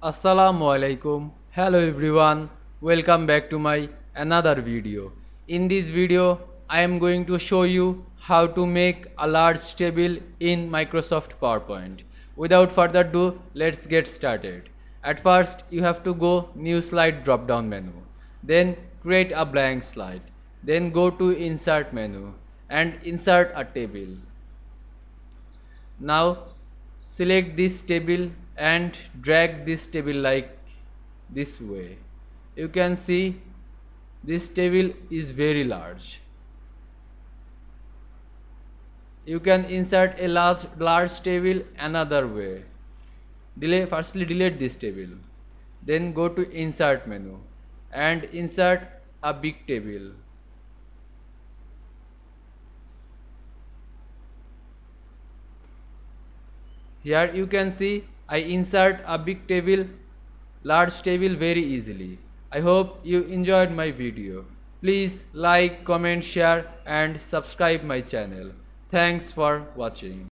Assalamu Walaikum. Hello everyone. Welcome back to my another video. In this video, I am going to show you how to make a large table in Microsoft PowerPoint. Without further ado, let's get started. At first, you have to go New Slide drop down menu. Then create a blank slide. Then go to Insert menu and insert a table. Now select this table and drag this table like this way. You can see this table is very large. You can insert a large table another way. Firstly delete this table. Then go to Insert menu and insert a big table. Here you can see I insert a big table, large table very easily. I hope you enjoyed my video. Please like, comment, share and subscribe my channel. Thanks for watching.